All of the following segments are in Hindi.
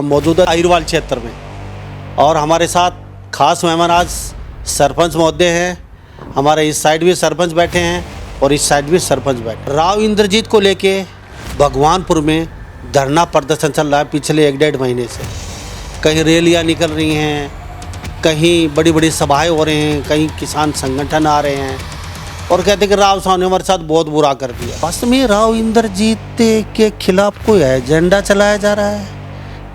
हम मौजूद है अहिरवाल क्षेत्र में और हमारे साथ खास मेहमान आज सरपंच महोदय हैं। हमारे इस साइड भी सरपंच बैठे हैं और इस साइड भी सरपंच बैठे। राव इंद्रजीत को लेके भगवानपुर में धरना प्रदर्शन चल रहा है पिछले 1-1.5 महीने से। कहीं रैलियां निकल रही हैं, कहीं बड़ी बड़ी सभाएं हो रही हैं, कहीं किसान संगठन आ रहे हैं और कहते हैं कि राव साहब ने हमारे साथ बहुत बुरा कर दिया। वास्तव में राव इंद्रजीत के खिलाफ कोई एजेंडा चलाया जा रहा है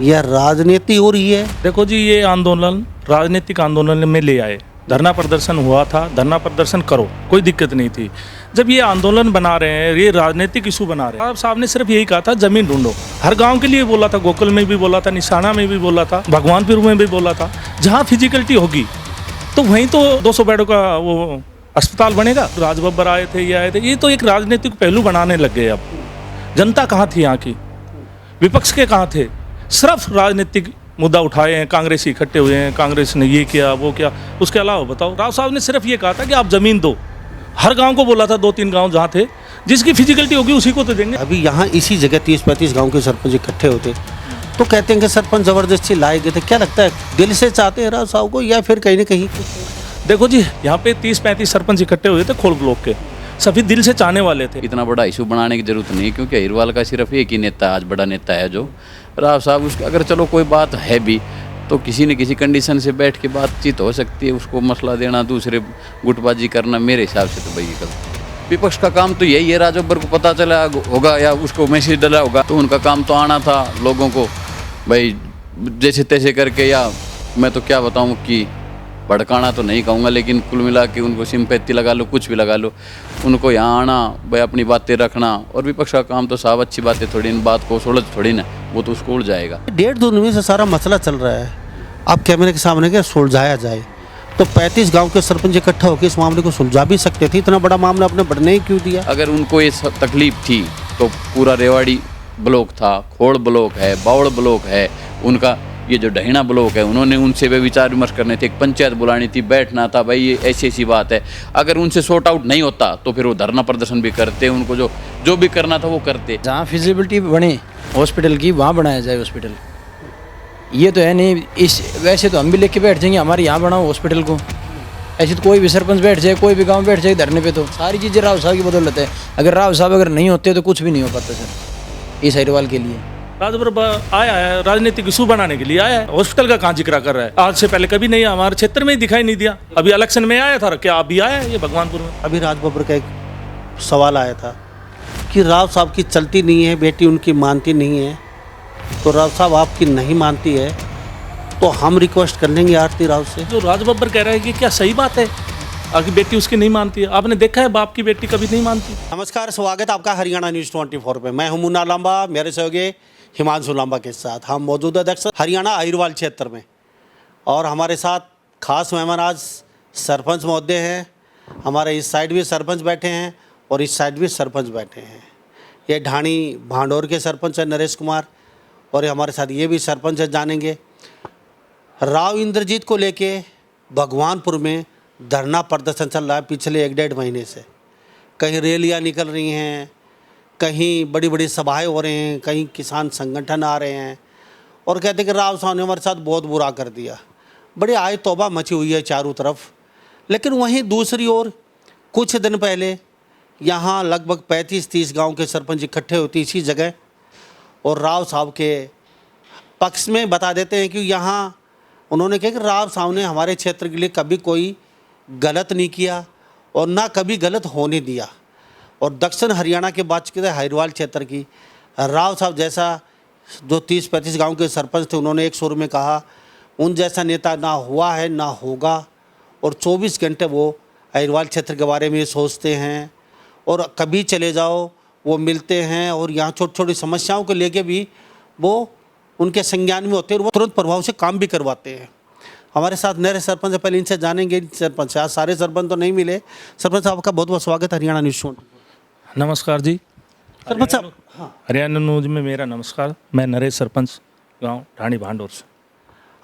या राजनीति हो रही है? देखो जी, ये आंदोलन राजनीतिक आंदोलन में ले आए। धरना प्रदर्शन हुआ था, धरना प्रदर्शन करो, कोई दिक्कत नहीं थी। जब ये आंदोलन बना रहे हैं, ये राजनीतिक इशू बना रहे हैं। आप साहब ने सिर्फ यही कहा था जमीन ढूंढो। हर गांव के लिए बोला था, गोकुल में भी बोला था, निशाना में भी बोला था, भगवानपुर में भी बोला था। जहाँ फिजिकलिटी होगी तो वहीं तो 200 बेडों का वो अस्पताल बनेगा। राजबब्बर आए थे, ये आए थे, ये तो एक राजनीतिक पहलू बनाने लग गए। अब जनता कहाँ थी यहाँ की, विपक्ष के कहाँ थे? सिर्फ राजनीतिक मुद्दा उठाए हैं, कांग्रेसी इकट्ठे हुए हैं, कांग्रेस ने ये किया वो किया। उसके अलावा बताओ, राव साहब ने सिर्फ ये कहा था कि आप जमीन दो। हर गांव को बोला था, 2-3 गांव जहाँ थे, जिसकी फिजिकलिटी होगी उसी को तो देंगे। अभी यहाँ इसी जगह 30-35 गांव के सरपंच इकट्ठे होते तो कहते हैं कि सरपंच जबरदस्ती लाए गए थे। क्या लगता है, दिल से चाहते हैं राव साहब को या फिर कहीं ना कहीं? देखो जी, यहाँ पे 30-35 सरपंच इकट्ठे हुए थे खोल ब्लॉक के, सभी दिल से चाहने वाले थे। इतना बड़ा इशू बनाने की जरूरत नहीं, क्योंकि अहिरवाल का सिर्फ एक ही नेता आज बड़ा नेता है जो राव साहब। उसका अगर चलो कोई बात है भी तो किसी न किसी कंडीशन से बैठ के बातचीत हो सकती है। उसको मसला देना, दूसरे गुटबाजी करना, मेरे हिसाब से तो भाई गलत। विपक्ष का काम तो यही है, राजबब्बर को पता चला होगा या उसको मैसेज डला होगा तो उनका काम तो आना था लोगों को भाई जैसे तैसे करके, या मैं तो क्या बताऊँ कि भड़काना तो नहीं कहूँगा, लेकिन कुल मिला के उनको सिंपैथी लगा लो, कुछ भी लगा लो, उनको यहाँ आना भाई, अपनी बातें रखना। और विपक्ष का काम तो साहब अच्छी बातें थोड़ी, इन बात को सुलझ थोड़ी ना, वो तो उसको उड़ जाएगा। 1.5-2 महीने से सारा मसला चल रहा है। आप कैमरे के सामने क्या सुलझाया जाए तो 35 गांव के सरपंच इकट्ठा होकर इस मामले को सुलझा भी सकते थे। इतना बड़ा मामला आपने बढ़ने ही क्यों दिया? अगर उनको ये तकलीफ थी तो पूरा रेवाड़ी ब्लॉक था, खोड़ ब्लॉक है, बावड़ ब्लॉक है, उनका ये जो डहीना ब्लॉक है, उन्होंने उनसे वे विचार विमर्श करने थे, एक पंचायत बुलानी थी, बैठना था भाई, ये ऐसी ऐसी बात है। अगर उनसे सॉर्ट आउट नहीं होता तो फिर वो धरना प्रदर्शन भी करते, उनको जो भी करना था वो करते। जहाँ फिजिबिलिटी बने हॉस्पिटल की वहाँ बनाया जाए हॉस्पिटल। ये तो है नहीं, इस वैसे तो हम भी लेके के बैठ जाएंगे हमारे यहाँ बनाओ हॉस्पिटल को। ऐसे तो कोई भी सरपंच बैठ जाए, कोई भी गाँव बैठ जाए धरने पे, तो सारी चीज़ें राव साहब की बदौलत है। अगर राव साहब अगर नहीं होते तो कुछ भी नहीं हो पाता सर इस अहिरवाल के लिए। राजबब्बर आया है, राजनीतिक इशू बनाने के लिए आया है। हॉस्पिटल का कहाँ जिक्र कर रहा है? आज से पहले कभी नहीं, हमारे क्षेत्र में ही दिखाई नहीं दिया। अभी इलेक्शन में आया था, क्या अभी आया है ये भगवानपुर में? अभी राजबब्बर का एक सवाल आया था कि राव साहब की चलती नहीं है, बेटी उनकी मानती नहीं है। तो राव साहब आपकी नहीं मानती है तो हम रिक्वेस्ट कर लेंगे आरती राव से। जो राजबब्बर कह रहा है कि क्या सही बात है? आपकी बेटी उसकी नहीं मानती है? आपने देखा है बाप की बेटी कभी नहीं मानती? नमस्कार, स्वागत आपका हरियाणा न्यूज़ 24 पे। मैं हूं मुन्ना लांबा, मेरे सहयोगी हिमांशु लांबा के साथ। हम मौजूद है हरियाणा अहिरवाल क्षेत्र में और हमारे साथ खास मेहमान आज सरपंच महोदय हैं। हमारे इस साइड भी सरपंच बैठे हैं और इस साइड भी सरपंच बैठे हैं। ये ढाणी भांडोर के सरपंच हैं नरेश कुमार, और हमारे साथ ये भी सरपंच है, जानेंगे। राव इंद्रजीत को लेके भगवानपुर में धरना प्रदर्शन चल रहा है पिछले 1-1.5 महीने से। कहीं रैलियां निकल रही हैं, कहीं बड़ी बड़ी सभाएं हो रही हैं, कहीं किसान संगठन आ रहे हैं और कहते हैं कि राव साहब ने हमारे साथ बहुत बुरा कर दिया। बड़ी आय तौबा मची हुई है चारों तरफ। लेकिन वहीं दूसरी ओर कुछ दिन पहले यहाँ लगभग 35-30 गांव के सरपंच इकट्ठे होते इसी जगह और राव साहब के पक्ष में बता देते हैं कि यहाँ उन्होंने कहा कि राव साहब ने हमारे क्षेत्र के लिए कभी कोई गलत नहीं किया और ना कभी गलत होने दिया। और दक्षिण हरियाणा के बात की अहिरवाल क्षेत्र की, राव साहब जैसा जो 30-35 गांव के सरपंच थे, उन्होंने एक सुर में कहा उन जैसा नेता ना हुआ है ना होगा। और 24 घंटे वो अहिरवाल क्षेत्र के बारे में सोचते हैं और कभी चले जाओ वो मिलते हैं और यहाँ छोटी छोटी समस्याओं को लेके भी वो उनके संज्ञान में होते हैं और वो तुरंत प्रभाव से काम भी करवाते हैं। हमारे साथ नए सरपंच है, पहले इनसे जानेंगे। सरपंच आज सारे सरपंच तो नहीं मिले। सरपंच साहब का बहुत बहुत स्वागत हरियाणा न्यूज़ 24। नमस्कार जी सरपंच साहब, हाँ, हरियाणा न्यूज में मेरा नमस्कार। मैं नरेश, सरपंच गांव ढाणी भांडोर से।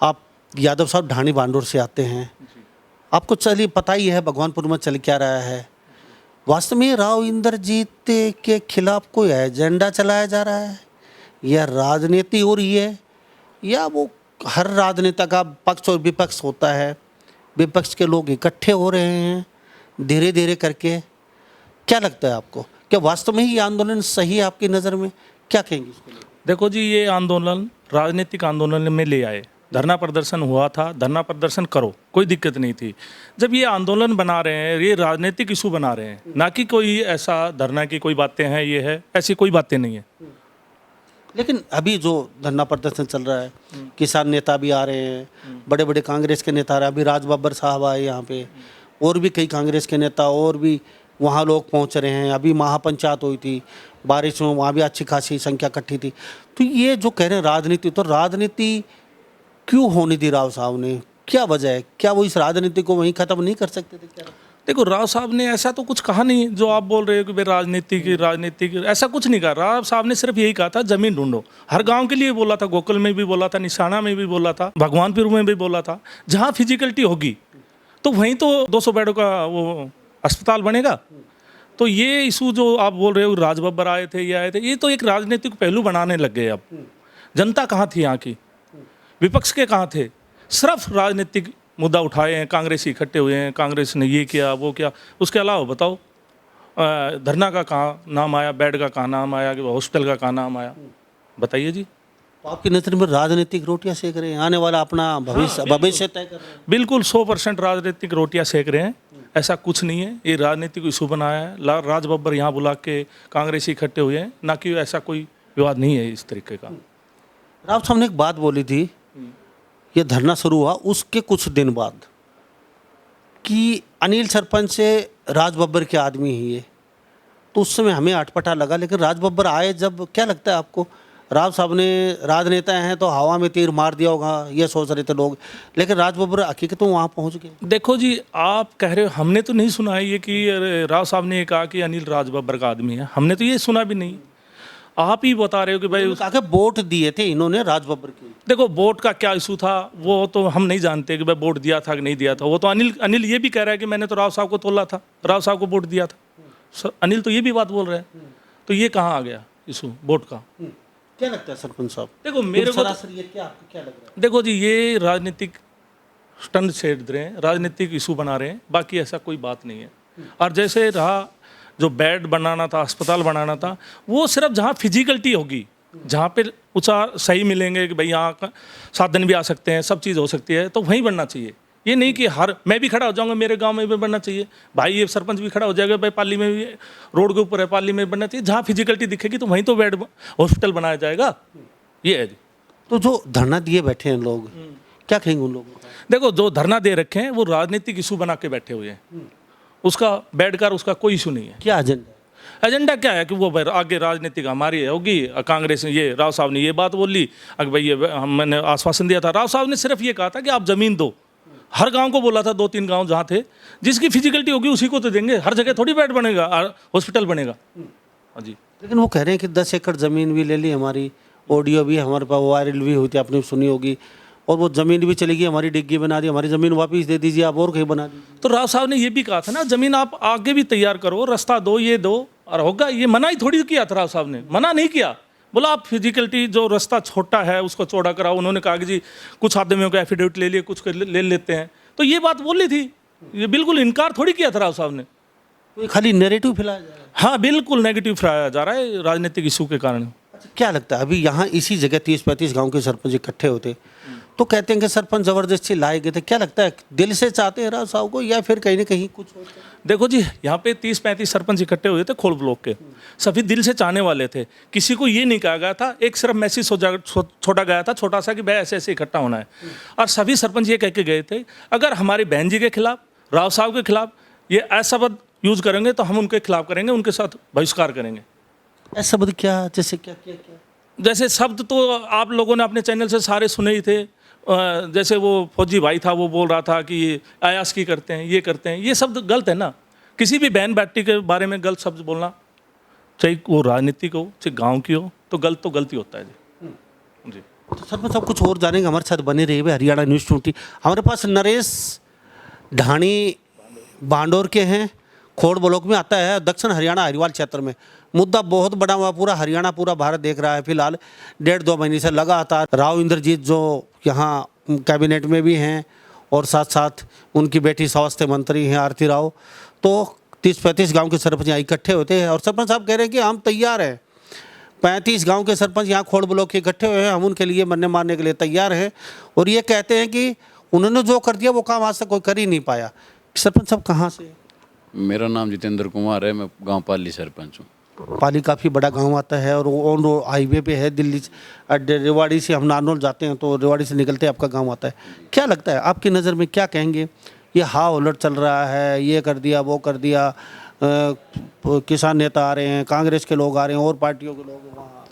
आप यादव साहब ढाणी भांडोर से आते हैं। आपको चलिए पता ही है भगवानपुर में चल क्या रहा है। वास्तव में राव इंद्रजीत के खिलाफ कोई एजेंडा चलाया जा रहा है या राजनीति हो रही है या वो हर राजनेता का पक्ष और विपक्ष होता है, विपक्ष के लोग इकट्ठे हो रहे हैं धीरे धीरे करके? क्या लगता है आपको, क्या वास्तव में ही ये आंदोलन सही है आपकी नज़र में? क्या कहेंगे इसके लिए? देखो जी, ये आंदोलन राजनीतिक आंदोलन में ले आए, धरना प्रदर्शन हुआ था, धरना प्रदर्शन करो, कोई दिक्कत नहीं थी। जब ये आंदोलन बना रहे हैं, ये राजनीतिक इशू बना रहे हैं, ना कि कोई ऐसा धरना की कोई बातें हैं, ये है, ऐसी कोई बातें नहीं है। लेकिन अभी जो धरना प्रदर्शन चल रहा है, किसान नेता भी आ रहे हैं, बड़े बड़े कांग्रेस के नेता आ रहे हैं, अभी राज बब्बर साहब आए यहाँ पे, और भी कई कांग्रेस के नेता और भी वहाँ लोग पहुँच रहे हैं। अभी महापंचायत हुई थी, बारिश में वहाँ भी अच्छी खासी संख्या इकट्ठी थी। तो ये जो कह रहे हैं राजनीति, तो राजनीति क्यों होने दी राव साहब ने? क्या वजह है? क्या वो इस राजनीति को वहीं ख़त्म नहीं कर सकते थे क्या? देखो, राव साहब ने ऐसा तो कुछ कहा नहीं जो आप बोल रहे हो कि भाई राजनीति की, ऐसा कुछ नहीं कहा। राव साहब ने सिर्फ यही कहा था ज़मीन ढूंढो। हर गांव के लिए बोला था, गोकुल में भी बोला था, निशाना में भी बोला था, भगवानपुर में भी बोला था। जहाँ फिजिकलिटी होगी तो वहीं तो 200 बेडों का वो अस्पताल बनेगा। तो ये इशू जो आप बोल रहे हो, राज बब्बर आए थे, ये आए थे, ये तो एक राजनीतिक पहलू बनाने लग गए। अब जनता कहाँ थी यहाँ की, विपक्ष के कहाँ थे? सिर्फ राजनीतिक मुद्दा उठाए हैं, कांग्रेस इकट्ठे हुए हैं, कांग्रेस ने ये किया वो किया। उसके अलावा बताओ, धरना का कहाँ नाम आया, बेड का कहाँ नाम आया, कि हॉस्पिटल का कहाँ नाम आया? बताइए जी। तो आपकी नज़र में राजनीतिक रोटियां सेक रहे हैं, आने वाला अपना भविष्य तय कर रहे हैं? बिल्कुल 100% राजनीतिक रोटियां सेक रहे हैं। ऐसा कुछ नहीं है, ये राजनीतिक इशू बनाया है। राज बब्बर यहाँ बुला के कांग्रेस इकट्ठे हुए हैं, ना कि ऐसा कोई विवाद नहीं है इस तरीके का। राव साहब ने एक बात बोली थी, ये धरना शुरू हुआ उसके कुछ दिन बाद, कि अनिल सरपंच से राज बब्बर के आदमी ही है। तो उस समय हमें अटपटा लगा, लेकिन राज बब्बर आए जब, क्या लगता है आपको? राव साहब ने, राजनेता हैं तो हवा में तीर मार दिया होगा, ये सोच रहे थे लोग, लेकिन राज बब्बर हकीकत में वहाँ पहुँच गए। देखो जी, आप कह रहे हो, हमने तो नहीं सुना है ये कि राव साहब ने कहा कि अनिल राज बब्बर का आदमी है। हमने तो ये सुना भी नहीं। आप ही बता रहे हो कि भाई कहा वोट दिए थे इन्होंने राज बब्बर की। देखो, वोट का क्या इशू था वो तो हम नहीं जानते कि भाई वोट दिया था कि नहीं दिया था। वो तो अनिल ये भी कह रहा है कि मैंने तो राव साहब को तोला था, राव साहब को वोट दिया था। अनिल तो ये भी बात बोल रहे हैं। तो ये कहाँ आ गया इशू वोट का? क्या लगता है सरपंच साहब? देखो, मेरे को ये क्या लग रहा है? देखो जी, ये राजनीतिक स्टंट छेड़ रहे हैं, राजनीतिक इशू बना रहे हैं, बाकी ऐसा कोई बात नहीं है। और जैसे रहा, जो बेड बनाना था, अस्पताल बनाना था, वो सिर्फ जहाँ फिजिकलिटी होगी, जहाँ पे उपचार सही मिलेंगे कि भाई यहाँ का साधन भी आ सकते हैं, सब चीज़ हो सकती है, तो वहीं बनना चाहिए। ये नहीं कि मैं भी खड़ा हो जाऊँगा, मेरे गांव में भी बनना चाहिए, भाई ये सरपंच भी खड़ा हो जाएगा, भाई पाली में भी, रोड के ऊपर है, पाली में बनना चाहिए। जहाँ फिजिकलिटी दिखेगी तो वहीं तो बेड हॉस्पिटल बनाया जाएगा। ये है जी। तो जो धरना दिए बैठे हैं लोग, क्या कहेंगे उन लोगों को? देखो, जो धरना दे रखे हैं वो राजनीतिक इशू बना के बैठे हुए हैं। उसका बेड का उसका कोई इशू नहीं है। क्या एजेंडा? एजेंडा क्या है कि वो भाई आगे राजनीतिक हमारी होगी। कांग्रेस ने, ये राव साहब ने ये बात बोली, अगर भाई ये मैंने आश्वासन दिया था। राव साहब ने सिर्फ ये कहा था कि आप ज़मीन दो। हर गांव को बोला था, 2-3 गांव जहाँ थे, जिसकी फिजिकलिटी होगी उसी को तो देंगे। हर जगह थोड़ी बेड बनेगा, हॉस्पिटल बनेगा। हाँ जी। लेकिन वो कह रहे हैं कि 10 एकड़ ज़मीन भी ले ली हमारी, ऑडियो भी हमारे पास वायरल भी हुई थी, आपने सुनी होगी, और वो ज़मीन भी चली गई, हमारी डिग्गी बना दी, हमारी ज़मीन वापस दे दीजिए, आप और कहीं बना दीजिए। तो राव साहब ने ये भी कहा था ना, ज़मीन आप आगे भी तैयार करो, रास्ता दो, ये दो और होगा। ये मना ही थोड़ी किया था राव साहब ने, मना नहीं किया। बोला आप फिजिकलिटी, जो रास्ता छोटा है उसको चौड़ा कराओ। उन्होंने कहा कि जी कुछ आदमियों का एफिडेविट ले लिए, कुछ ले लेते हैं। तो ये बात बोली थी, ये बिल्कुल इनकार थोड़ी किया था राव साहब ने। तो खाली नैरेटिव फैलाया जा रहा है। हाँ, बिल्कुल नेगेटिव फैलाया जा रहा है राजनीतिक इशू के कारण। अच्छा, क्या लगता है अभी यहाँ इसी जगह 30-35 गांव के सरपंच इकट्ठे होते तो कहते हैं कि सरपंच ज़बरदस्ती लाए गए थे? क्या लगता है, दिल से चाहते हैं राव साहब को, या फिर कहीं ना कहीं कुछ होता है? देखो जी, यहाँ पे 30-35 सरपंच इकट्ठे हुए थे खोल ब्लॉक के, सभी दिल से चाहने वाले थे। किसी को ये नहीं कहा गया था, एक सिर्फ मैसेज छोड़ा गया था छोटा सा कि भाई ऐसे ऐसे इकट्ठा होना है। और सभी सरपंच ये कह के गए थे, अगर हमारी बहन जी के खिलाफ, राव साहब के खिलाफ ये ऐसा शब्द यूज करेंगे तो हम उनके खिलाफ करेंगे, उनके साथ बहिष्कार करेंगे। ऐसा शब्द क्या? जैसे क्या क्या क्या? जैसे शब्द तो आप लोगों ने अपने चैनल से सारे सुने ही थे। जैसे वो फौजी भाई था, वो बोल रहा था कि आयास की करते हैं, ये करते हैं। ये शब्द गलत है ना। किसी भी बहन बेटी के बारे में गलत शब्द बोलना, चाहे वो राजनीतिक हो चाहे गांव की हो, तो गलत ही होता है जी। जी तो सरपंच साहब कुछ और जानेंगे, हमारे साथ बने रहिए। हरियाणा न्यूज़ 20 हमारे पास नरेश ढाणी बांडोर के हैं, खोड़ ब्लॉक में आता है, दक्षिण हरियाणा अहिरवाल क्षेत्र में। मुद्दा बहुत बड़ा हुआ, पूरा हरियाणा पूरा भारत देख रहा है। फिलहाल 1.5-2 महीने से लगातार राव इंद्रजीत जो यहाँ कैबिनेट में भी हैं और साथ साथ उनकी बेटी स्वास्थ्य मंत्री हैं आरती राव, तो 30-35 गांव के सरपंच यहाँ इकट्ठे होते हैं और सरपंच साहब कह रहे हैं कि हम तैयार हैं। 35 गांव के सरपंच यहाँ खोड़ ब्लॉक के इकट्ठे हुए हैं, हम उनके लिए मरने मारने के लिए तैयार हैं। और ये कहते हैं कि उन्होंने जो कर दिया वो काम आज तक कोई कर ही नहीं पाया। सरपंच साहब कहाँ से? मेरा नाम जितेंद्र कुमार है, मैं गांव पाली सरपंच हूँ। पाली काफ़ी बड़ा गांव आता है और ऑन रोड हाईवे पे है, दिल्ली रेवाड़ी से हम नारनौल जाते हैं तो रेवाड़ी से निकलते आपका गांव आता है। क्या लगता है आपकी नज़र में, क्या कहेंगे? ये हाँ उलट चल रहा है, ये कर दिया वो कर दिया, किसान नेता आ रहे हैं, कांग्रेस के लोग आ रहे हैं और पार्टियों के लोग वहाँ।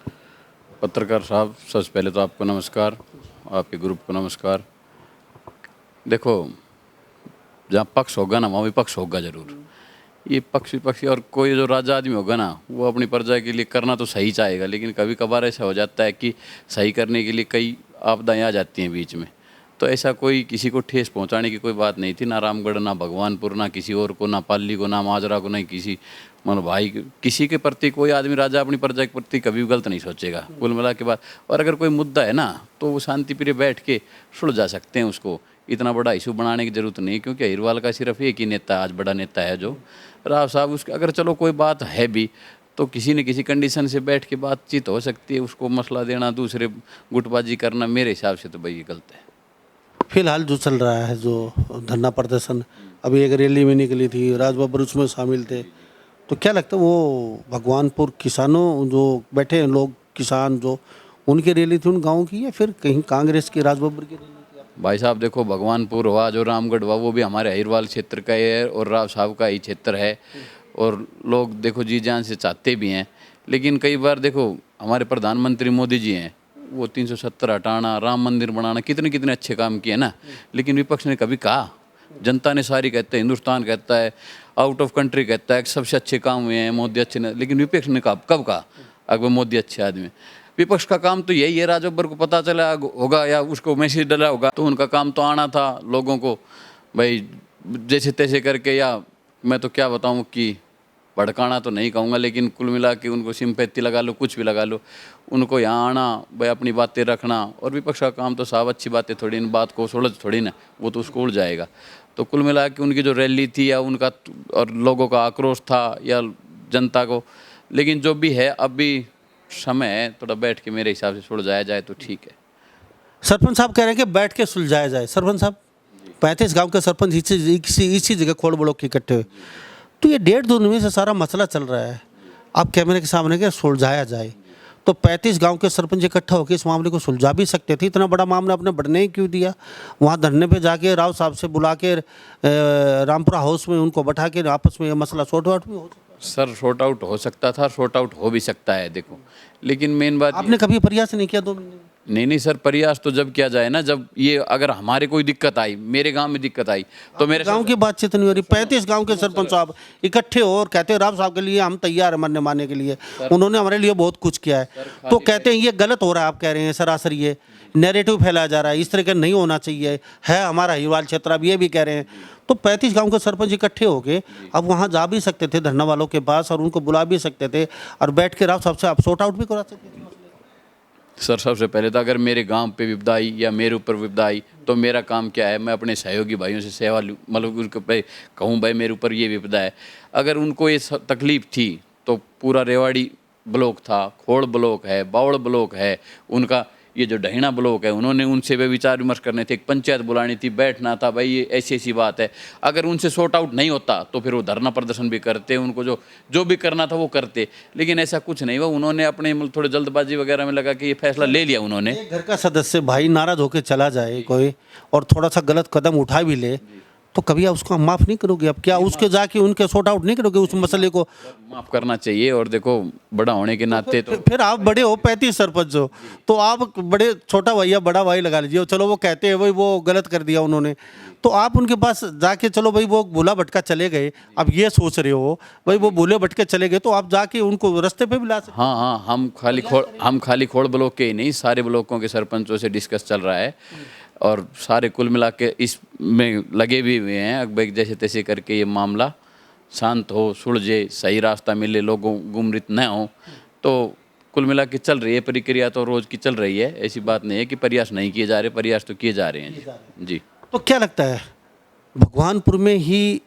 पत्रकार साहब, सबसे पहले तो आपको नमस्कार, आपके ग्रुप को नमस्कार। देखो, जहाँ पक्ष होगा ना वहाँ विपक्ष होगा ज़रूर। ये पक्ष विपक्षी और कोई जो राजा आदमी होगा ना वो अपनी प्रजा के लिए करना तो सही चाहेगा, लेकिन कभी कभार ऐसा हो जाता है कि सही करने के लिए कई आपदाएं आ जाती हैं बीच में। तो ऐसा कोई किसी को ठेस पहुंचाने की कोई बात नहीं थी, ना रामगढ़, ना भगवानपुर, ना किसी और को, ना पाली को, ना माजरा को, नहीं किसी मन भाई किसी के प्रति कोई आदमी राजा अपनी प्रजा के प्रति कभी गलत नहीं सोचेगा कुल मिला के बाद। और अगर कोई मुद्दा है ना तो वो शांति प्रिय बैठ के सुलझा सकते हैं उसको। इतना बड़ा इशू बनाने की जरूरत नहीं, क्योंकि अहिरवाल का सिर्फ एक ही नेता आज बड़ा नेता है जो राव साहब। उसका अगर चलो कोई बात है भी तो किसी न किसी कंडीशन से बैठ के बातचीत हो सकती है। उसको मसला देना, दूसरे गुटबाजी करना, मेरे हिसाब से तो भाई ये गलत है। फिलहाल जो चल रहा है, जो धरना प्रदर्शन, अभी एक रैली में निकली थी, राजबब्बर उसमें शामिल थे, तो क्या लगता है वो भगवानपुर किसानों जो बैठे हैं लोग, किसान जो उनकी रैली थी उन गाँव की, या फिर कहीं कांग्रेस की राजबब्बर की रैली थी? भाई साहब देखो, भगवानपुर हुआ, जो रामगढ़ हुआ, वो भी हमारे अहिरवाल क्षेत्र का ही है और राव साहब का ही क्षेत्र है। और लोग देखो जी जान से चाहते भी हैं, लेकिन कई बार देखो हमारे प्रधानमंत्री मोदी जी हैं, वो 370 हटाना, राम मंदिर बनाना, कितने कितने अच्छे काम किए ना, लेकिन विपक्ष ने कभी कहा? जनता ने सारी कहते हैं, हिंदुस्तान कहता है, आउट ऑफ कंट्री कहता है सबसे अच्छे काम हुए हैं, मोदी अच्छे ने, लेकिन विपक्ष ने कहा कब कहा अगर मोदी अच्छे आदमी? विपक्ष का काम तो यही है, राजबब्बर को पता चला होगा या उसको मैसेज डला होगा, तो उनका काम तो आना था लोगों को भाई जैसे तैसे करके, या मैं तो क्या बताऊं कि भड़काना तो नहीं कहूँगा, लेकिन कुल मिला के उनको सिंपैथी लगा लो, कुछ भी लगा लो, उनको यहाँ आना भाई, अपनी बातें रखना। और विपक्ष का काम तो साहब अच्छी बातें थोड़ी, इन बात को सुलझ थोड़ी ना, वो तो उसको उड़ जाएगा। तो कुल मिला के उनकी जो रैली थी या उनका और लोगों का आक्रोश था या जनता को, लेकिन जो भी है अभी समय है, थोड़ा बैठ के मेरे हिसाब से सुलझाया जाए तो ठीक है। सरपंच साहब कह रहे हैं कि बैठ के सुलझाया जाए। सरपंच साहब 35 गांव के सरपंच इसी जगह खोड़ ब्लॉक के इकट्ठे हुए, तो ये 1.5-2 महीने से सारा मसला चल रहा है। आप कैमरे के सामने के सुलझाया जाए, तो 35 गांव के सरपंच इकट्ठा होकर इस मामले को सुलझा भी सकते थे। इतना बड़ा मामला आपने बढ़ने ही क्यों दिया? वहाँ धरने पे जाके राव साहब से बुला के रामपुरा हाउस में उनको बैठा के आपस में ये मसला सॉर्ट आउट भी हो सकता। सर शॉर्ट आउट हो सकता था, शॉर्ट आउट हो भी सकता है देखो, लेकिन मेन बात आपने कभी प्रयास नहीं किया 2 महीने में? नहीं सर, प्रयास तो जब किया जाए ना, जब ये अगर हमारे कोई दिक्कत आई, मेरे गांव में दिक्कत आई तो मेरे गांव की बातचीत नहीं हो रही। 35 गांव के सरपंच साहब इकट्ठे हो और कहते हैं राव साहब के लिए हम तैयार हैं मरने मारने के लिए, उन्होंने हमारे लिए बहुत कुछ किया है, तो कहते हैं ये गलत हो रहा है। आप कह रहे हैं सरासर ये नैरेटिव फैलाया जा रहा है, इस तरह का नहीं होना चाहिए है हमारा अहिरवाल क्षेत्र, अब ये भी कह रहे हैं। तो 35 गांव के सरपंच इकट्ठे हो गए, अब वहाँ जा भी सकते थे धरना वालों के पास और उनको बुला भी सकते थे और बैठ के राव साहब से आप सॉर्ट आउट भी करा सकते थे। सर सबसे पहले तो अगर मेरे गांव पे विपदा आई या मेरे ऊपर विपदा आई तो मेरा काम क्या है, मैं अपने सहयोगी भाइयों से सेवा लूँ, मतलब उनको भाई कहूँ भाई मेरे ऊपर ये विपदा है। अगर उनको ये तकलीफ थी तो पूरा रेवाड़ी ब्लॉक था, खोड़ ब्लॉक है, बावड़ ब्लॉक है, उनका ये जो डहीना ब्लॉक है, उन्होंने उनसे वे विचार विमर्श करने थे, एक पंचायत बुलानी थी, बैठना था भाई ये ऐसी ऐसी बात है। अगर उनसे सॉर्ट आउट नहीं होता तो फिर वो धरना प्रदर्शन भी करते, उनको जो भी करना था वो करते, लेकिन ऐसा कुछ नहीं हुआ। उन्होंने अपने थोड़े जल्दबाजी वगैरह में लगा कि ये फैसला ले लिया उन्होंने। घर का सदस्य भाई नाराज होकर चला जाए कोई और थोड़ा सा गलत कदम उठा भी ले तो कभी आप उसको माफ़ नहीं करोगे? अब क्या उसके जाके उनके सॉर्ट आउट नहीं करोगे उस मसले को? माफ़ करना चाहिए। और देखो बड़ा होने के नाते तो फिर आप बड़े हो, 35 सरपंच हो, तो आप बड़े छोटा भाई या बड़ा भाई लगा लीजिए। चलो वो कहते हैं भाई वो गलत कर दिया उन्होंने, तो आप उनके पास जाके चलो भाई वो भूला भटका चले गए, अब ये सोच रहे हो भाई वो भूले भटके चले गए, तो आप जाके उनको रास्ते पे भी ला सकते। हाँ, हम खाली खोड़ ब्लॉक के ही नहीं, सारे ब्लॉकों के सरपंचों से डिस्कस चल रहा है और सारे कुल मिला के इसमें लगे भी हुए हैं। अब जैसे तैसे करके ये मामला शांत हो, सुलझे, सही रास्ता मिले, लोगों गुमरित न हो, तो कुल मिला के चल रही है प्रक्रिया, तो रोज़ की चल रही है। ऐसी बात नहीं है कि प्रयास नहीं किए जा रहे, प्रयास तो किए जा रहे हैं जी। तो क्या लगता है भगवानपुर में ही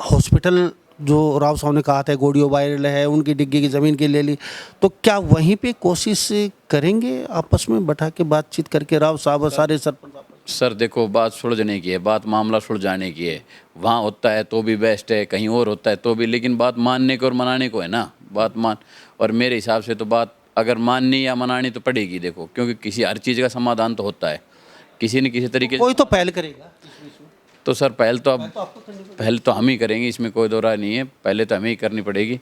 हॉस्पिटल जो राव साहब ने कहा था गोडियो वायरल है, उनकी डिग्गी की ज़मीन की ले ली, तो क्या वहीं पे कोशिश करेंगे आपस में बैठा के बातचीत करके राव साहब और सारे सरपंच? सर देखो, बात सुलझने की है, बात मामला सुलझाने की है। वहाँ होता है तो भी बेस्ट है, कहीं और होता है तो भी, लेकिन बात मानने को और मनाने को है ना। बात मान, और मेरे हिसाब से तो बात अगर माननी या मनानी तो पड़ेगी, देखो, क्योंकि किसी हर चीज़ का समाधान तो होता है किसी न किसी तरीके से। कोई तो पहल करेगा तो सर पहल तो हम ही करेंगे, इसमें कोई दो राय नहीं है। पहले तो हमें ही करनी पड़ेगी।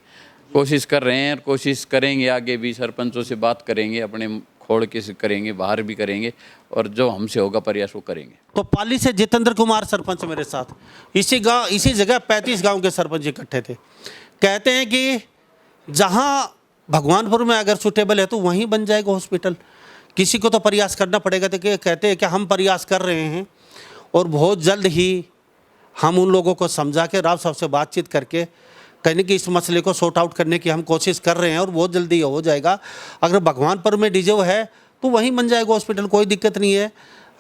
कोशिश कर रहे हैं और कोशिश करेंगे, आगे भी सरपंचों से बात करेंगे, अपने खोड़ के से करेंगे, बाहर भी करेंगे, और जो हमसे होगा प्रयास वो करेंगे। तो पाली से जितेंद्र कुमार सरपंच मेरे साथ, इसी जगह 35 गांव के सरपंच इकट्ठे थे। कहते हैं कि जहां भगवानपुर में अगर सूटेबल है तो वहीं बन जाएगा हॉस्पिटल, किसी को तो प्रयास करना पड़ेगा। तो कहते हैं कि हम प्रयास कर रहे हैं और बहुत जल्द ही हम उन लोगों को समझा के राव साहब से बातचीत करके कहने कि इस मसले को सॉर्ट आउट करने की हम कोशिश कर रहे हैं और बहुत जल्दी ये हो जाएगा। अगर भगवानपुर में डिजर्व है तो वहीं बन जाएगा हॉस्पिटल, कोई दिक्कत नहीं है।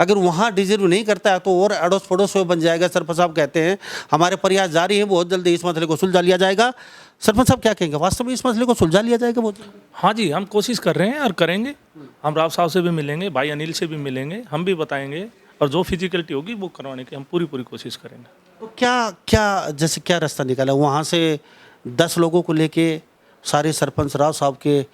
अगर वहाँ डिजर्व नहीं करता है तो और अड़ोस पड़ोस में बन जाएगा। सरपंच साहब कहते हैं हमारे प्रयास जारी हैं, बहुत जल्दी इस मसले को सुलझा लिया जाएगा। सरपंच साहब क्या कहेंगे, वास्तव में इस मसले को सुलझा लिया जाएगा बहुत जल्दी? हाँ जी, हम कोशिश कर रहे हैं और करेंगे। हम राव साहब से भी मिलेंगे, भाई अनिल से भी मिलेंगे, हम भी बताएंगे, और जो फिजिकलिटी होगी वो करवाने की हम पूरी कोशिश करेंगे। तो क्या जैसे क्या रास्ता निकाला वहाँ से 10 लोगों को लेके सारे सरपंच राव साहब के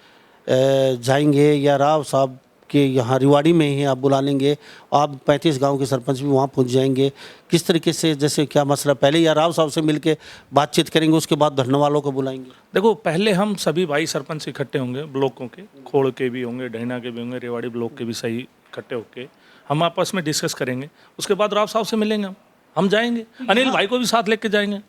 जाएंगे, या राव साहब के यहाँ रिवाड़ी में ही आप बुला लेंगे, आप 35 गांव के सरपंच भी वहाँ पहुँच जाएंगे? किस तरीके से, जैसे क्या मसला, पहले या राव साहब से मिलके बातचीत करेंगे, उसके बाद धरने वालों को बुलाएंगे? देखो, पहले हम सभी भाई सरपंच इकट्ठे होंगे, ब्लॉकों के, खोड़ के भी होंगे, डहना के भी होंगे, रेवाड़ी ब्लॉक के भी सही इकट्ठे होके हम आपस में डिस्कस करेंगे। उसके बाद राव साहब से मिलेंगे, हम जाएंगे, अनिल भाई को भी साथ लेके जाएंगे।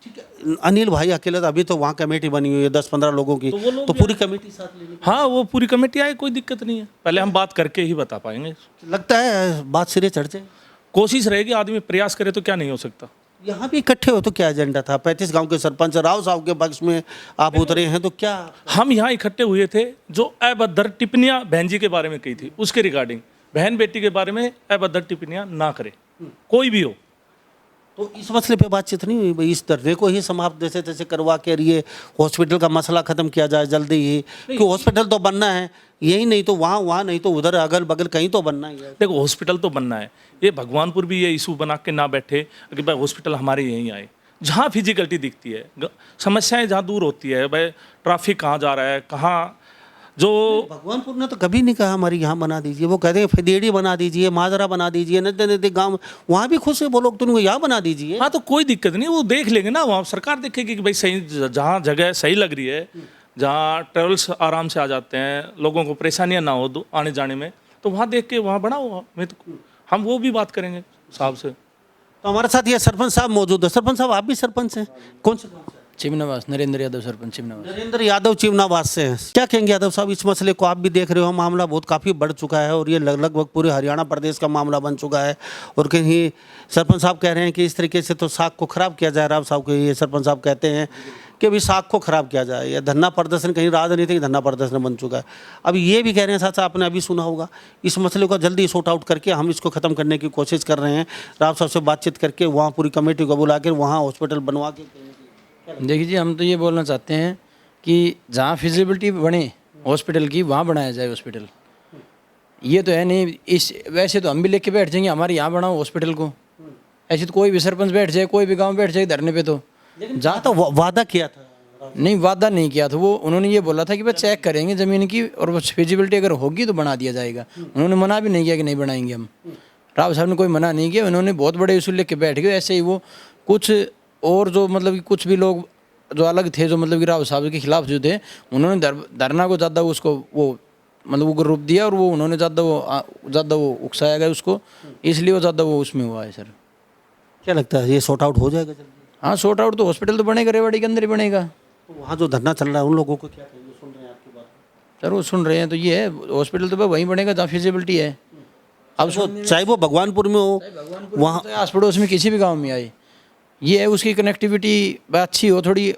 अनिल भाई अकेले, अभी तो वहाँ कमेटी बनी हुई है 10-15 लोगों की, तो पूरी कमेटी साथ लेंगे? हाँ, वो पूरी कमेटी आए, कोई दिक्कत नहीं है। पहले हम बात करके ही बता पाएंगे। लगता है बात सिरे चढ़ जाए? कोशिश रहेगी, आदमी प्रयास करे तो क्या नहीं हो सकता। यहाँ भी इकट्ठे हो तो क्या एजेंडा था? 35 गांव के सरपंच राव साहब के पक्ष में आप उतरे हैं, तो क्या? हम यहाँ इकट्ठे हुए थे जो अभद्र टिप्पणियाँ बहन जी के बारे में कही थी, उसके रिगार्डिंग, बहन बेटी के बारे में अभद्र टिप्पणियाँ ना करे कोई भी हो। तो इस मसले पे बातचीत नहीं हुई भाई, इस धरने को ही समाप्त जैसे तैसे करवा के ये हॉस्पिटल का मसला खत्म किया जाए जल्दी ही, क्योंकि हॉस्पिटल तो बनना है, यही नहीं तो वहाँ नहीं तो उधर अगल बगल कहीं तो बनना ही है। देखो, हॉस्पिटल तो बनना है, ये भगवानपुर भी ये इशू बना के ना बैठे कि भाई हॉस्पिटल हमारे यहीं आए। जहाँ फिजिकलिटी दिखती है, समस्याएं जहाँ दूर होती है, भाई ट्रैफिक कहाँ जा रहा है, कहाँ जो भगवानपुर ने तो कभी नहीं कहा हमारी यहाँ बना दीजिए, वो कहते हैं फदेड़ी बना दीजिए, माजरा बना दीजिए, नजदीक गाँव वहाँ भी खुश है, बोलो तुमको यहाँ बना दीजिए। हाँ, तो कोई दिक्कत नहीं, वो देख लेंगे ना, वहाँ सरकार देखेगी कि भाई सही जहाँ जगह सही लग रही है, जहाँ ट्रेवल्स आराम से आ जाते हैं, लोगों को परेशानियाँ ना हो आने जाने में, तो वहाँ देख के वहाँ बनाओ। हम वो भी बात करेंगे साहब से। तो हमारे साथ ये सरपंच साहब मौजूद है। सरपंच साहब, आप भी सरपंच हैं? कौन से गाँव से? चिमनावास, नरेंद्र यादव सरपंच चिमनावास। नरेंद्र यादव चिमनावास से हैं। क्या कहेंगे यादव साहब, इस मसले को आप भी देख रहे हो, मामला बहुत काफ़ी बढ़ चुका है और ये लगभग पूरे हरियाणा प्रदेश का मामला बन चुका है, और कहीं सरपंच साहब कह रहे हैं कि इस तरीके से तो साख को खराब किया जाए। राव साहब के ये सरपंच साहब कहते हैं कि अभी साख को खराब किया जाए, या धरना प्रदर्शन कहीं राजनीतिक धरना प्रदर्शन बन चुका है। अब ये भी कह रहे हैं, साथ आपने अभी सुना होगा, इस मसले को जल्दी सॉर्ट आउट करके हम इसको ख़त्म करने की कोशिश कर रहे हैं, राव साहब से बातचीत करके वहाँ पूरी कमेटी को बुला कर वहाँ हॉस्पिटल बनवा के। देखिए जी, हम तो ये बोलना चाहते हैं कि जहाँ फिजिबिलिटी बने हॉस्पिटल की, वहाँ बनाया जाए हॉस्पिटल। ये तो है नहीं, इस वैसे तो हम भी लेके के बैठ जाएंगे हमारे यहाँ बनाओ हॉस्पिटल को, ऐसे तो कोई भी सरपंच बैठ जाए, कोई भी गांव बैठ जाए धरने पे, तो जहाँ तो वादा किया था। नहीं, वादा नहीं किया था वो, उन्होंने ये बोला था कि भाई चेक करेंगे ज़मीन की और वो फिजिबिलिटी अगर होगी तो बना दिया जाएगा। उन्होंने मना भी नहीं किया कि नहीं बनाएंगे हम। राव साहब ने कोई मना नहीं किया, उन्होंने बहुत बड़े इशू लेके बैठ गए। ऐसे ही वो कुछ और जो मतलब कि कुछ भी लोग जो अलग थे, जो मतलब कि राव साहब के खिलाफ जो थे, उन्होंने धरना को ज़्यादा उसको वो मतलब उग्र रूप दिया, और वो उन्होंने ज़्यादा वो उकसाया गया उसको, इसलिए वो ज़्यादा वो उसमें हुआ है। सर क्या लगता है ये सॉर्ट आउट हो जाएगा जल्दी? हाँ, सॉर्ट आउट तो हॉस्पिटल तो बनेगा, रेवाड़ी के अंदर ही बनेगा। तो वहाँ जो धरना चल रहा है उन लोगों को क्या कहेंगे, सुन रहे हैं आपकी बात? सर वो सुन रहे हैं, तो ये है हॉस्पिटल तो वहीं बनेगा जहाँ फिजिबिलिटी है। अब चाहे वो भगवानपुर में हो, वहाँ आस पड़ोस में किसी भी गाँव में आए, ये है उसकी कनेक्टिविटी अच्छी हो, थोड़ी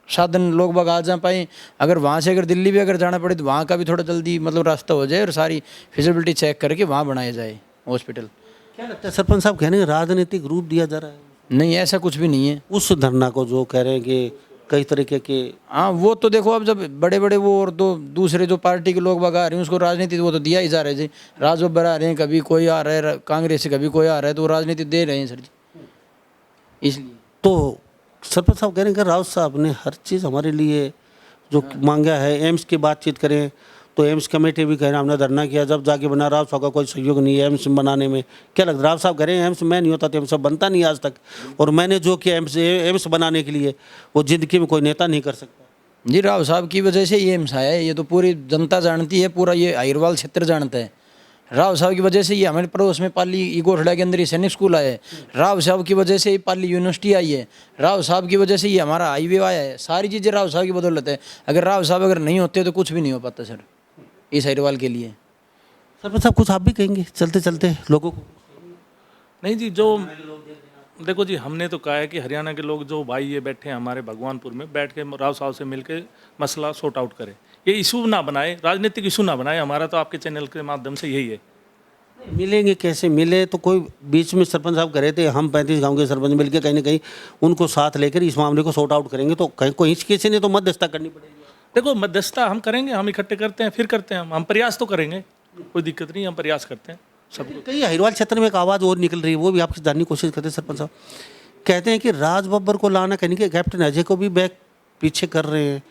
साधन लोग बाग आ जा पाए। अगर वहाँ से अगर दिल्ली भी अगर जाना पड़े तो वहाँ का भी थोड़ा जल्दी मतलब रास्ता हो जाए और सारी फिजिबिलिटी चेक करके वहाँ बनाया जाए हॉस्पिटल। क्या लगता है सरपंच साहब कह रहे हैं राजनीतिक रूप दिया जा रहा है नहीं, ऐसा कुछ भी नहीं है। उस धरना को, जो कह रहे हैं कि कई तरीके के? हाँ, वो तो देखो अब जब बड़े बड़े वो और दो दूसरे जो पार्टी के लोग बाग आ रहे हैं उसको राजनीति वो तो दिया ही जा रहे जी। राज बब्बर आ रहे हैं, कभी कोई आ रहा है कांग्रेस से, कभी कोई आ रहा है, तो वो राजनीति दे रहे हैं सर जी। इसलिए तो सरपंच साहब कह रहे हैं कि राउत साहब ने हर चीज़ हमारे लिए जो मांगा है, एम्स की बातचीत करें तो एम्स कमेटी भी कह रहे हैं हमने धरना किया, जब जाके बना राव साहब का कोई सहयोग नहीं है एम्स बनाने में। क्या लगता है राव साहब कह रहे हैं एम्स मैं नहीं होता तो एम्स बनता नहीं आज तक, और मैंने जो किया एम्स बनाने के लिए वो ज़िंदगी में कोई नेता नहीं कर सकता। जी, राव साहब की वजह से ये एम्स आया है, ये तो पूरी जनता जानती है, पूरा ये अहिरवाल क्षेत्र जानता है। राव साहब की वजह से ये हमारे पड़ोस में पाली गोठड़ा के अंदर ही सैनिक स्कूल आया है। राव साहब की वजह से ये पाली यूनिवर्सिटी आई है। राव साहब की वजह से ये हमारा हाईवे आया है। सारी चीज़ें राव साहब की बदौलत है। अगर राव साहब अगर नहीं होते तो कुछ भी नहीं हो पाता सर इस अहिरवाल के लिए। सरपंच साहब कुछ आप भी कहेंगे चलते चलते लोगों को? नहीं जी, जो देखो जी, हमने तो कहा है कि हरियाणा के लोग जो भाई ये बैठे हैं हमारे भगवानपुर में, बैठ के राव साहब से मिलके मसला सॉर्ट आउट करें, ये इशू ना बनाए, राजनीतिक इशू ना बनाए। हमारा तो आपके चैनल के माध्यम से यही है। मिलेंगे कैसे? मिले तो कोई बीच में सरपंच साहब कह रहे थे हम 35 गांव के सरपंच मिलकर कहीं ना कहीं उनको साथ लेकर इस मामले को सॉर्ट आउट करेंगे, तो कहीं कोई किसी ने तो मध्यस्थता करनी पड़ेगी। देखो, मध्यस्थता हम करेंगे, हम इकट्ठे करते हैं, फिर करते हैं, हम प्रयास तो करेंगे, कोई दिक्कत नहीं, हम प्रयास करते हैं सब। कई अहिरवाल क्षेत्र में एक आवाज़ और निकल रही है, वो भी आपसे जानने की कोशिश करते हैं सरपंच साहब। कहते हैं कि राज बब्बर को लाना कहीं कि कैप्टन अजय को भी बैक पीछे कर रहे हैं,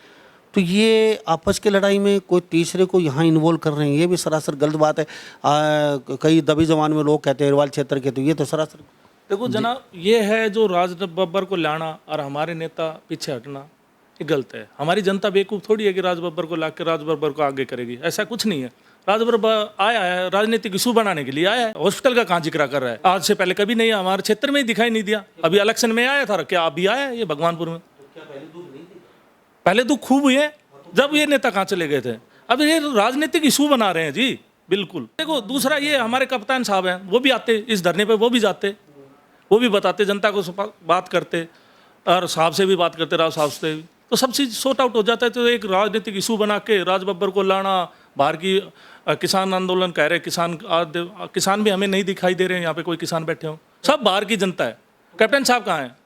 तो ये आपस की लड़ाई में कोई तीसरे को यहाँ इन्वॉल्व कर रहे हैं, ये भी सरासर गलत बात है। कई दबी जबान में लोग कहते हैं अहिरवाल क्षेत्र के, तो ये तो सरासर। देखो जनाब, ये है जो राज बब्बर को लाना और हमारे नेता पीछे हटना, ये गलत है। हमारी जनता बेवकूफ़ थोड़ी है कि राज बब्बर को ला के राज बब्बर को आगे करेगी, ऐसा कुछ नहीं है। राज बब्बर आया है राजनीतिक इशू बनाने के लिए आया है, हॉस्पिटल का कहाँ जिक्र कर रहा है? आज से पहले कभी नहीं, हमारे क्षेत्र में ही दिखाई नहीं दिया। अभी इलेक्शन में आया था, क्या अभी आया है ये भगवानपुर में? पहले तो खूब हुए, जब ये नेता कहाँ चले गए थे? अब ये राजनीतिक इशू बना रहे हैं जी, बिल्कुल। देखो दूसरा, ये हमारे कप्तान साहब हैं, वो भी आते इस धरने पे, वो भी जाते, वो भी बताते, जनता को बात करते और साहब से भी बात करते, राव साहब से, तो सब चीज़ सॉर्ट आउट हो जाता है। तो एक राजनीतिक इशू बना के राज बब्बर को लाना, बाहर की किसान आंदोलन कह रहे, किसान भी हमें नहीं दिखाई दे रहे हैं, यहाँ पे कोई किसान बैठे हो, सब बाहर की जनता है। कैप्टन साहब कहाँ हैं?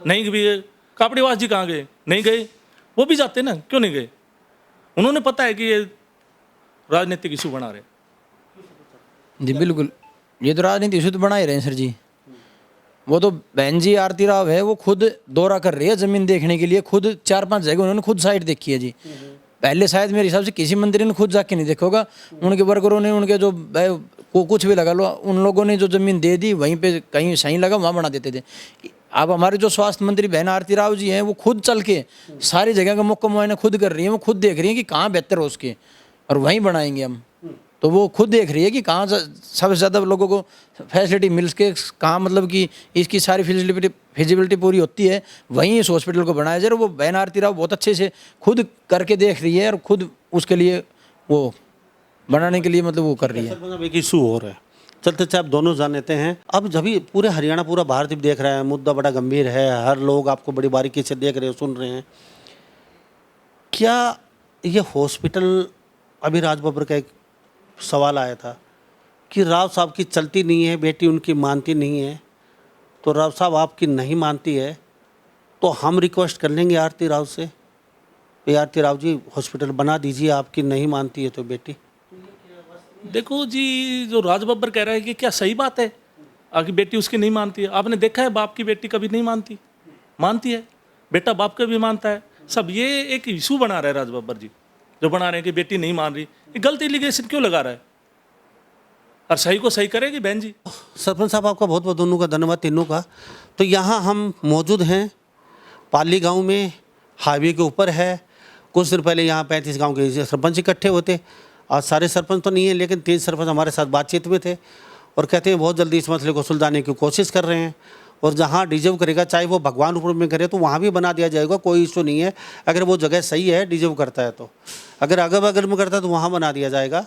नहीं भी गए। कापड़ीवास जी कहाँ गए? नहीं गए। वो भी जाते ना, क्यों नहीं गए? उन्होंने पता है कि ये राजनीतिक इशू बना रहे। जी बिल्कुल, ये तो राजनीतिक इशू तो बना ही रहे हैं सर जी। वो तो बहन जी आरती राव है, वो खुद दौरा कर रही है जमीन देखने के लिए, खुद 4-5 जगह उन्होंने खुद साइट देखी है जी। पहले शायद मेरे हिसाब से किसी मंत्री ने खुद जाके नहीं देखा होगा। उनके वर्करों ने, उनके जो को कुछ भी लगा लो, उन लोगों ने जो जमीन दे दी, वहीं पे कहीं सही लगा वहाँ बना देते थे। अब हमारे जो स्वास्थ्य मंत्री बहन आरती राव जी हैं, वो खुद चल के सारी जगह का मुक्का मुआयना खुद कर रही हैं, वो खुद देख रही हैं कि कहाँ बेहतर हो उसके, और वहीं बनाएंगे हम। तो वो खुद देख रही है कि कहाँ सबसे ज़्यादा लोगों को फैसिलिटी मिल के, कहाँ मतलब कि इसकी सारी फिजिबिलिटी पूरी होती है, वहीं इस हॉस्पिटल को बनाया जाए। वो बहन आरती राव बहुत अच्छे से खुद करके देख रही है और खुद उसके लिए वो बनाने के लिए मतलब वो कर रही है। एक इशू हो रहा है, चलते चलते आप दोनों जान लेते हैं। अब जब भी पूरे हरियाणा, पूरा भारत भी देख रहा है, मुद्दा बड़ा गंभीर है, हर लोग आपको बड़ी बारीकी से देख रहे हैं, सुन रहे हैं। क्या ये हॉस्पिटल, अभी राज बब्बर का एक सवाल आया था कि राव साहब की चलती नहीं है, बेटी उनकी मानती नहीं है, तो राव साहब आपकी नहीं मानती है तो हम रिक्वेस्ट कर लेंगे आरती राव से, आरती राव जी हॉस्पिटल बना दीजिए, आपकी नहीं मानती है तो बेटी। देखो जी, जो राज बब्बर कह रहा है कि क्या सही बात है? आगे बेटी उसकी नहीं मानती है। आपने देखा है बाप की बेटी कभी नहीं मानती? मानती है, बेटा बाप का भी मानता है। सब ये एक इशू बना रहा है राज बब्बर जी, जो बना रहे हैं कि बेटी नहीं मान रही। ये गलत एलिगेशन क्यों लगा रहा है? और सही को सही करेगी बहन जी। सरपंच साहब आपका बहुत बहुत दोनों का धन्यवाद, तीनों का। तो यहाँ हम मौजूद हैं पाली गांव में, हाईवे के ऊपर है। कुछ दिन पहले यहाँ 35 गांव के सरपंच इकट्ठे होते। आज सारे सरपंच तो नहीं है, लेकिन 3 सरपंच हमारे साथ बातचीत में थे और कहते हैं बहुत जल्दी इस मसले को सुलझाने की कोशिश कर रहे हैं। और जहाँ डिजर्व करेगा, चाहे वो भगवानपुर में करे तो वहाँ भी बना दिया जाएगा, कोई इशू नहीं है। अगर वो जगह सही है, डिजर्व करता है तो, अगर अगल बगल में करता है तो वहाँ बना दिया जाएगा,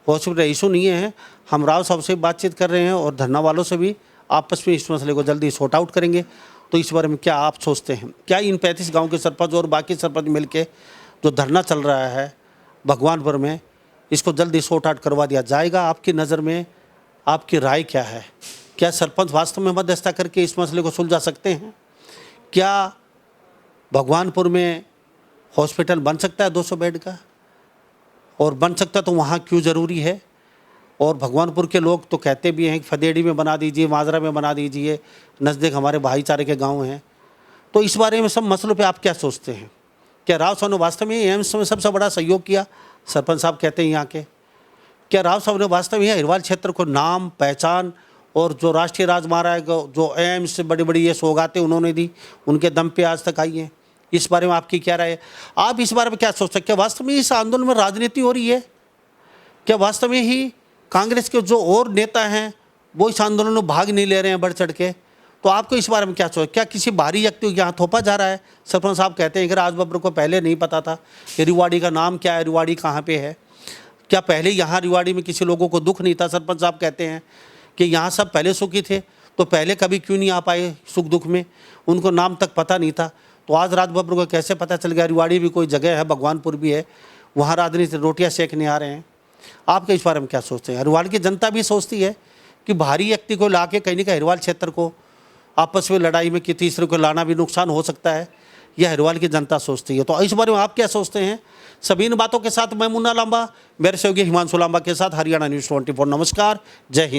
हॉस्पिटल इशू नहीं है। हम राव साहब से बातचीत कर रहे हैं और धरना वालों से भी आपस में इस मसले को जल्दी सॉर्ट आउट करेंगे। तो इस बारे में क्या आप सोचते हैं? क्या इन 35 गांव के सरपंच और बाकी सरपंच मिलके जो धरना चल रहा है भगवानपुर में, इसको जल्दी सॉर्ट आउट करवा दिया जाएगा? आपकी नज़र में आपकी राय क्या है? क्या सरपंच वास्तव में मध्यस्थता करके इस मसले को सुलझा सकते हैं? क्या भगवानपुर में हॉस्पिटल बन सकता है 200 बेड का? और बन सकता तो वहाँ क्यों ज़रूरी है? और भगवानपुर के लोग तो कहते भी हैं कि फदेड़ी में बना दीजिए, माजरा में बना दीजिए, नज़दीक हमारे भाईचारे के गांव हैं। तो इस बारे में सब मसलों पे आप क्या सोचते हैं? क्या राव साहब ने वास्तव में एम्स में सबसे बड़ा सहयोग किया? सरपंच साहब कहते हैं यहाँ के। क्या राव साहब ने वास्तव में अहिरवाल क्षेत्र को नाम, पहचान और जो राष्ट्रीय राजमार्ग, जो एम्स से बड़ी बड़ी ये सौगातें उन्होंने दी, उनके दम पे आज तक आई हैं? इस बारे में आपकी क्या राय है? आप इस बारे में क्या सोचते हैं? क्या वास्तव में इस आंदोलन में राजनीति हो रही है? क्या वास्तव में ही कांग्रेस के जो और नेता हैं वो इस आंदोलन में भाग नहीं ले रहे हैं बढ़ चढ़ के? तो आपको इस बारे में क्या सोच? क्या किसी बाहरी व्यक्ति को यहाँ थोपा जा रहा है? सरपंच साहब कहते हैं कि राज बब्बर को पहले नहीं पता था कि रिवाड़ी का नाम क्या है, रिवाड़ी कहाँ पे है। क्या पहले यहाँ रिवाड़ी में किसी लोगों को दुख नहीं था? सरपंच साहब कहते हैं कि यहाँ सब पहले सुखी थे, तो पहले कभी क्यों नहीं आ पाए सुख दुख में? उनको नाम तक पता नहीं था। तो आज राज बब्बर को कैसे पता चल गया? रिवाड़ी भी कोई जगह है, भगवानपुर भी है, वहाँ राजनीति रोटियाँ सेकने आ रहे हैं। आप इस बारे में क्या सोचते हैं? हरिवाल की जनता भी सोचती है कि बाहरी व्यक्ति को ला के कहीं ना कहीं हरिवाल क्षेत्र को आपस में लड़ाई में कि तीसरे को लाना भी नुकसान हो सकता है, यह हरिवाल की जनता सोचती है। तो इस बारे में आप क्या सोचते हैं? सभी इन बातों के साथ मैं मुन्ना लांबा, मेरे सहयोगी हिमांशु लांबा के साथ हरियाणा न्यूज़ 24। नमस्कार, जय हिंद।